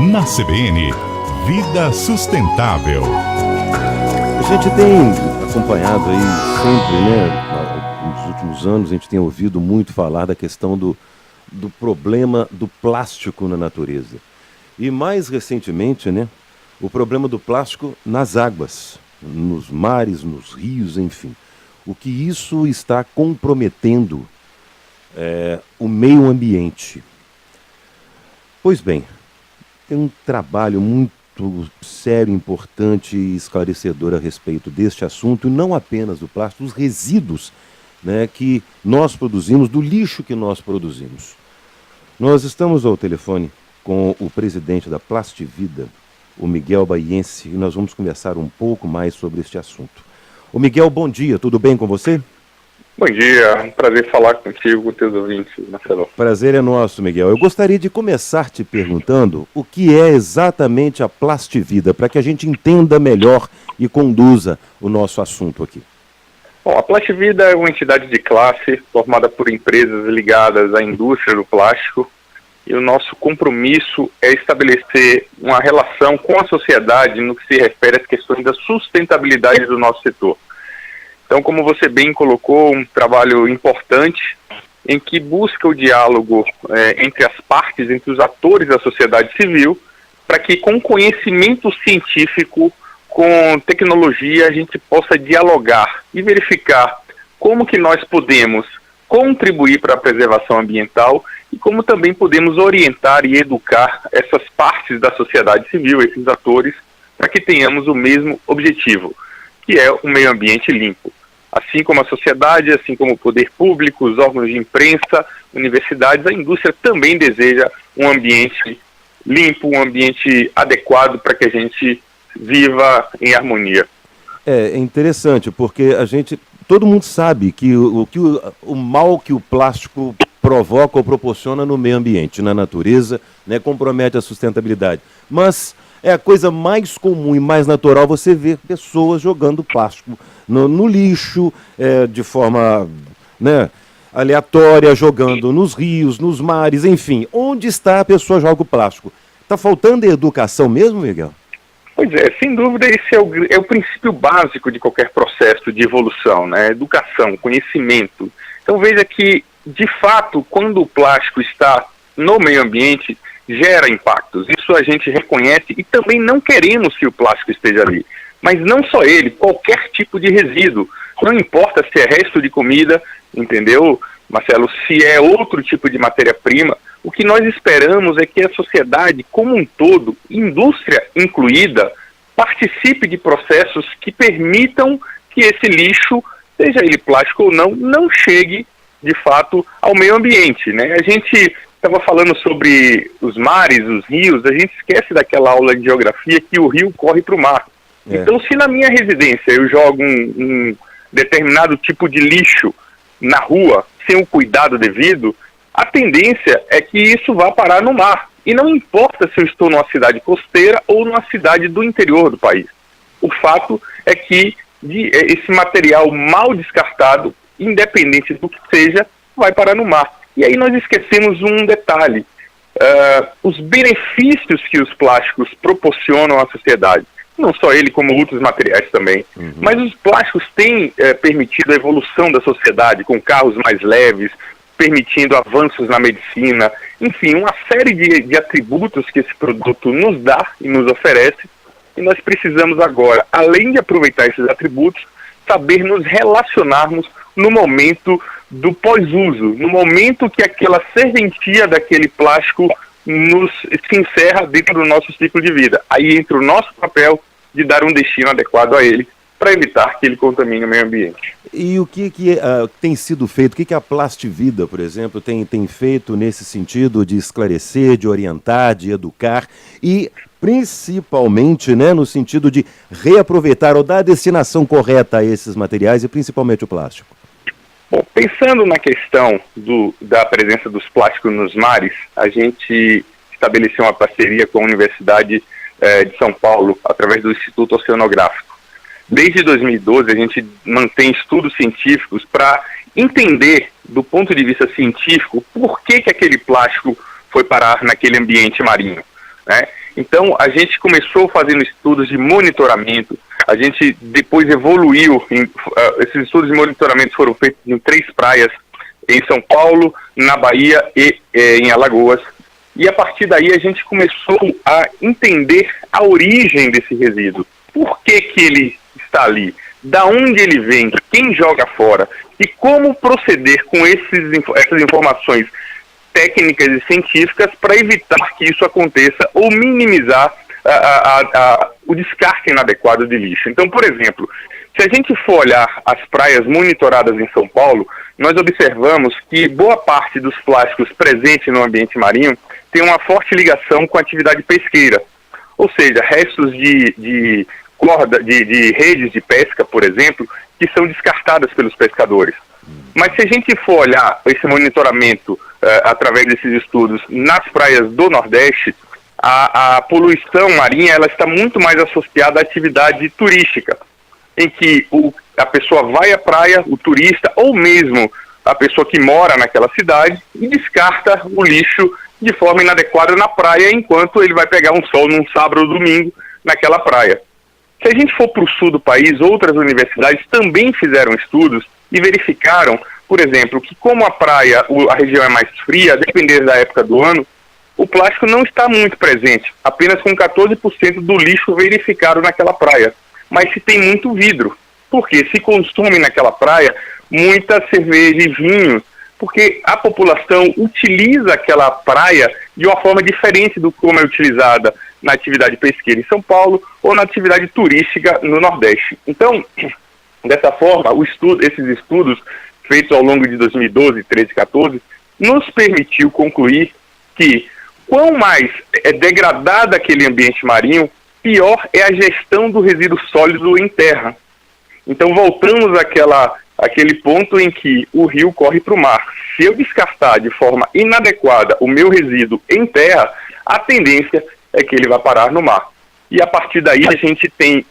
Na CBN, Vida Sustentável. A gente tem acompanhado aí sempre, nos últimos anos, a gente tem ouvido muito falar da questão do problema do plástico na natureza. E mais recentemente, o problema do plástico nas águas, nos mares, nos rios, enfim. O que isso está comprometendo o meio ambiente. Pois bem, tem um trabalho muito sério, importante e esclarecedor a respeito deste assunto, e não apenas do plástico, dos resíduos que nós produzimos, do lixo que nós produzimos. Nós estamos ao telefone com o presidente da Plastivida, o Miguel Baiense, e nós vamos conversar um pouco mais sobre este assunto. O Miguel, bom dia, tudo bem com você? Bom dia, é um prazer falar contigo, com teus ouvintes, Marcelo. Prazer é nosso, Miguel. Eu gostaria de começar te perguntando o que é exatamente a Plastivida, para que a gente entenda melhor e conduza o nosso assunto aqui. Bom, a Plastivida é uma entidade de classe formada por empresas ligadas à indústria do plástico, e o nosso compromisso é estabelecer uma relação com a sociedade no que se refere às questões da sustentabilidade do nosso setor. Então, como você bem colocou, um trabalho importante em que busca o diálogo entre as partes, entre os atores da sociedade civil, para que com conhecimento científico, com tecnologia, a gente possa dialogar e verificar como que nós podemos contribuir para a preservação ambiental e como também podemos orientar e educar essas partes da sociedade civil, esses atores, para que tenhamos o mesmo objetivo, que é o meio ambiente limpo. Assim como a sociedade, assim como o poder público, os órgãos de imprensa, universidades, a indústria também deseja um ambiente limpo, um ambiente adequado para que a gente viva em harmonia. É interessante, porque todo mundo sabe que o mal que o plástico provoca ou proporciona no meio ambiente, na natureza, compromete a sustentabilidade. Mas é a coisa mais comum e mais natural você ver pessoas jogando plástico no lixo, de forma aleatória, jogando nos rios, nos mares, enfim. Onde está a pessoa joga o plástico? Está faltando educação mesmo, Miguel? Pois é, sem dúvida esse é o princípio básico de qualquer processo de evolução, educação, conhecimento. Então veja que, de fato, quando o plástico está no meio ambiente, gera impactos. Isso a gente reconhece e também não queremos que o plástico esteja ali. Mas não só ele, qualquer tipo de resíduo. Não importa se é resto de comida, entendeu, Marcelo? Se é outro tipo de matéria-prima, o que nós esperamos é que a sociedade como um todo, indústria incluída, participe de processos que permitam que esse lixo, seja ele plástico ou não chegue, de fato, ao meio ambiente, A gente estava falando sobre os mares, os rios, a gente esquece daquela aula de geografia que o rio corre para o mar. Então, se na minha residência eu jogo um determinado tipo de lixo na rua, sem o cuidado devido, a tendência é que isso vá parar no mar. E não importa se eu estou numa cidade costeira ou numa cidade do interior do país. O fato é que esse material mal descartado, independente do que seja, vai parar no mar. E aí nós esquecemos um detalhe. Os benefícios que os plásticos proporcionam à sociedade. Não só ele, como outros materiais também. Mas os plásticos têm permitido a evolução da sociedade, com carros mais leves, permitindo avanços na medicina, enfim, uma série de atributos que esse produto nos dá e nos oferece, e nós precisamos agora, além de aproveitar esses atributos, saber nos relacionarmos no momento do pós-uso, no momento que aquela serventia daquele plástico se encerra dentro do nosso ciclo de vida. Aí entra o nosso papel de dar um destino adequado a ele, para evitar que ele contamine o meio ambiente. E o que tem sido feito? O que a Plastivida, por exemplo, tem feito nesse sentido de esclarecer, de orientar, de educar e principalmente no sentido de reaproveitar ou dar a destinação correta a esses materiais e principalmente o plástico? Bom, pensando na questão da presença dos plásticos nos mares, a gente estabeleceu uma parceria com a Universidade de São Paulo, através do Instituto Oceanográfico. Desde 2012, a gente mantém estudos científicos para entender, do ponto de vista científico, por que aquele plástico foi parar naquele ambiente marinho, Então, a gente começou fazendo estudos de monitoramento, a gente depois evoluiu, esses estudos de monitoramento foram feitos em 3 praias, em São Paulo, na Bahia e em Alagoas. E a partir daí a gente começou a entender a origem desse resíduo. Por que que ele está ali? Da onde ele vem? Quem joga fora? E como proceder com essas informações técnicas e científicas para evitar que isso aconteça ou minimizar o descarte inadequado de lixo. Então, por exemplo, se a gente for olhar as praias monitoradas em São Paulo, nós observamos que boa parte dos plásticos presentes no ambiente marinho tem uma forte ligação com a atividade pesqueira, ou seja, restos de corda, de redes de pesca, por exemplo, que são descartadas pelos pescadores. Mas se a gente for olhar esse monitoramento através desses estudos nas praias do Nordeste, a poluição marinha ela está muito mais associada à atividade turística, em que a pessoa vai à praia, o turista, ou mesmo a pessoa que mora naquela cidade, e descarta o lixo de forma inadequada na praia, enquanto ele vai pegar um sol num sábado ou domingo naquela praia. Se a gente for para o sul do país, outras universidades também fizeram estudos e verificaram, por exemplo, que como a praia, a região é mais fria, dependendo da época do ano, o plástico não está muito presente, apenas com 14% do lixo verificado naquela praia. Mas se tem muito vidro, porque se consome naquela praia muita cerveja e vinho, porque a população utiliza aquela praia de uma forma diferente do como é utilizada na atividade pesqueira em São Paulo ou na atividade turística no Nordeste. Então, dessa forma, esses estudos feitos ao longo de 2012, 13 e 14, nos permitiu concluir que quanto mais é degradado aquele ambiente marinho, pior é a gestão do resíduo sólido em terra. Então voltamos àquele ponto em que o rio corre para o mar. Se eu descartar de forma inadequada o meu resíduo em terra, a tendência é que ele vai parar no mar. E a partir daí a gente tem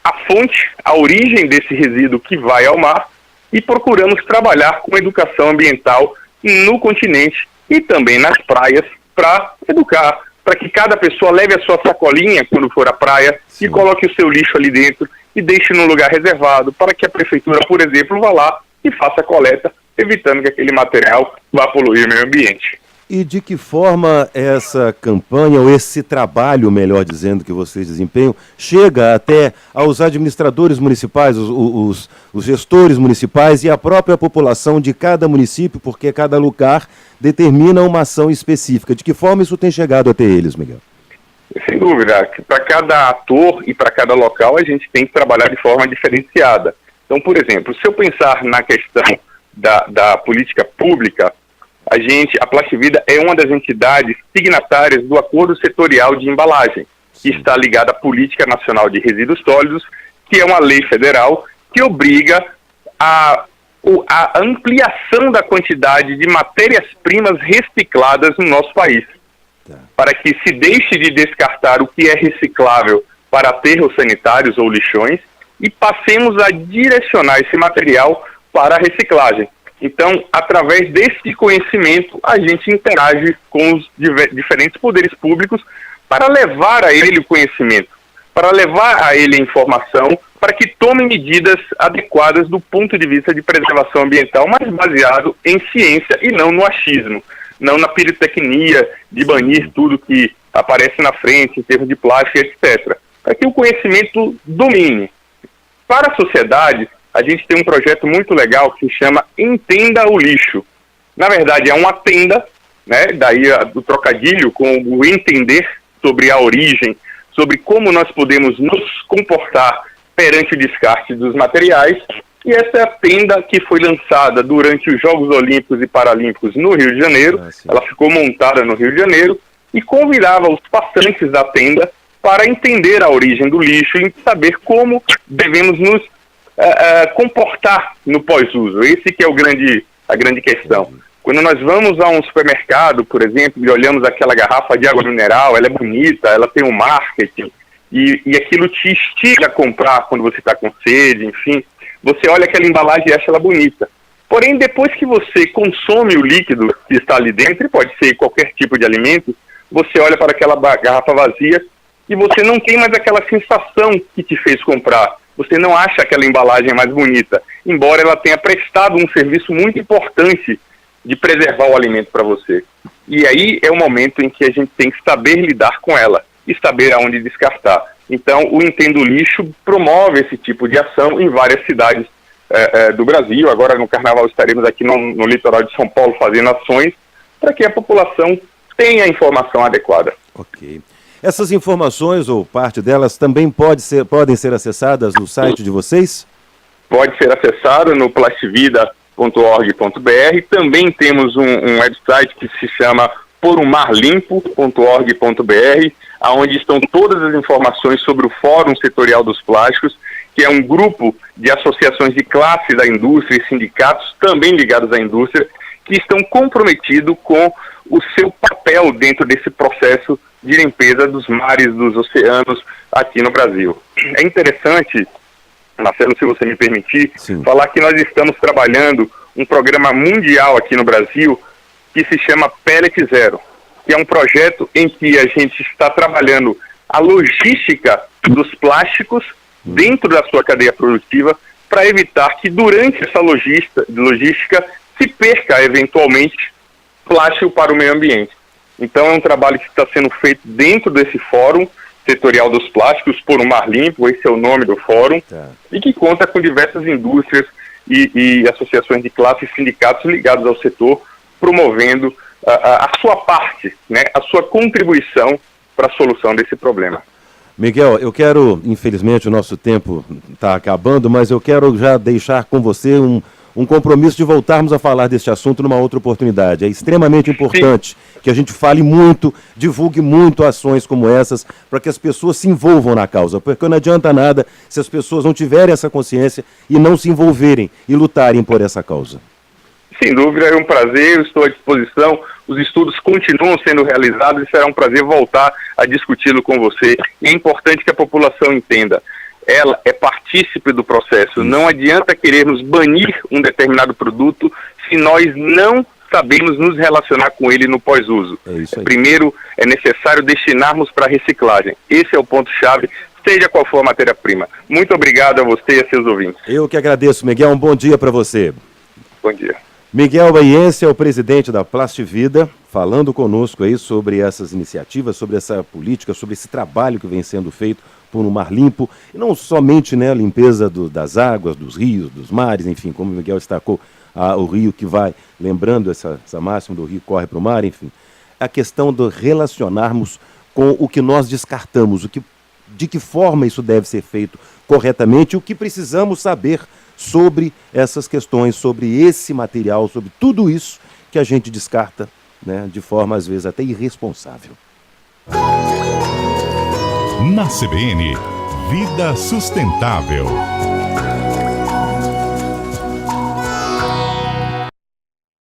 a fonte, a origem desse resíduo que vai ao mar, e procuramos trabalhar com educação ambiental no continente e também nas praias para educar, para que cada pessoa leve a sua sacolinha quando for à praia e coloque o seu lixo ali dentro e deixe num lugar reservado para que a prefeitura, por exemplo, vá lá e faça a coleta, evitando que aquele material vá poluir o meio ambiente. E de que forma essa campanha, ou esse trabalho, melhor dizendo, que vocês desempenham, chega até aos administradores municipais, os gestores municipais e a própria população de cada município, porque cada lugar determina uma ação específica. De que forma isso tem chegado até eles, Miguel? Sem dúvida, para cada ator e para cada local a gente tem que trabalhar de forma diferenciada. Então, por exemplo, se eu pensar na questão da política pública, a Plastivida é uma das entidades signatárias do Acordo Setorial de Embalagem, que está ligada à Política Nacional de Resíduos Sólidos, que é uma lei federal que obriga a ampliação da quantidade de matérias-primas recicladas no nosso país, para que se deixe de descartar o que é reciclável para aterros sanitários ou lixões e passemos a direcionar esse material para a reciclagem. Então, através desse conhecimento, a gente interage com os diferentes poderes públicos para levar a ele o conhecimento, para levar a ele a informação, para que tome medidas adequadas do ponto de vista de preservação ambiental, mas baseado em ciência e não no achismo, não na pirotecnia de banir tudo que aparece na frente, em termos de plástico, etc. Para que o conhecimento domine. Para a sociedade, a gente tem um projeto muito legal que se chama Entenda o Lixo. Na verdade, é uma tenda, né, daí do trocadilho com o entender sobre a origem, sobre como nós podemos nos comportar perante o descarte dos materiais. E essa é a tenda que foi lançada durante os Jogos Olímpicos e Paralímpicos no Rio de Janeiro. Ela ficou montada no Rio de Janeiro e convidava os passantes da tenda para entender a origem do lixo e saber como devemos nos comportar no pós-uso. Esse que é a grande questão. Quando nós vamos a um supermercado, por exemplo, e olhamos aquela garrafa de água mineral, ela é bonita, ela tem um marketing, e aquilo te instiga a comprar quando você está com sede, enfim. Você olha aquela embalagem e acha ela bonita. Porém, depois que você consome o líquido que está ali dentro, e pode ser qualquer tipo de alimento, você olha para aquela garrafa vazia e você não tem mais aquela sensação que te fez comprar. Você não acha aquela embalagem mais bonita, embora ela tenha prestado um serviço muito importante de preservar o alimento para você. E aí é o momento em que a gente tem que saber lidar com ela e saber aonde descartar. Então, o Entendo Lixo promove esse tipo de ação em várias cidades do Brasil. Agora, no Carnaval, estaremos aqui no litoral de São Paulo fazendo ações para que a população tenha a informação adequada. Ok. Essas informações, ou parte delas, também podem ser acessadas no site de vocês? Pode ser acessado no plastivida.org.br. Também temos um website que se chama porumarlimpo.org.br, onde estão todas as informações sobre o Fórum Setorial dos Plásticos, que é um grupo de associações de classe da indústria e sindicatos também ligados à indústria, que estão comprometidos com o seu papel dentro desse processo de limpeza dos mares, dos oceanos aqui no Brasil. É interessante, Marcelo, se você me permitir, falar que nós estamos trabalhando um programa mundial aqui no Brasil que se chama Pellet Zero, que é um projeto em que a gente está trabalhando a logística dos plásticos dentro da sua cadeia produtiva para evitar que durante essa logística se perca eventualmente plástico para o meio ambiente. Então é um trabalho que está sendo feito dentro desse Fórum Setorial dos Plásticos, Por um Mar Limpo, esse é o nome do fórum, e que conta com diversas indústrias e associações de classe e sindicatos ligados ao setor, promovendo a sua parte, né, a sua contribuição para a solução desse problema. Miguel, eu quero, infelizmente o nosso tempo está acabando, mas eu quero já deixar com você um compromisso de voltarmos a falar deste assunto numa outra oportunidade. É extremamente importante que a gente fale muito, divulgue muito ações como essas, para que as pessoas se envolvam na causa, porque não adianta nada se as pessoas não tiverem essa consciência e não se envolverem e lutarem por essa causa. Sem dúvida, é um prazer, eu estou à disposição, os estudos continuam sendo realizados e será um prazer voltar a discuti-lo com você. E é importante que a população entenda, ela é partícipe do processo, não adianta querermos banir um determinado produto se nós não sabemos nos relacionar com ele no pós-uso. Primeiro, é necessário destinarmos para reciclagem, esse é o ponto-chave, seja qual for a matéria-prima. Muito obrigado a você e a seus ouvintes. Eu que agradeço, Miguel, um bom dia para você. Bom dia. Miguel Baiense é o presidente da Plastivida, falando conosco aí sobre essas iniciativas, sobre essa política, sobre esse trabalho que vem sendo feito por um mar limpo, e não somente, né, a limpeza das águas, dos rios, dos mares, enfim, como o Miguel destacou, o rio que vai, lembrando essa máxima do rio corre para o mar, enfim, a questão de relacionarmos com o que nós descartamos, de que forma isso deve ser feito corretamente, o que precisamos saber sobre essas questões, sobre esse material, sobre tudo isso que a gente descarta, né, de forma às vezes até irresponsável. Na CBN, Vida Sustentável.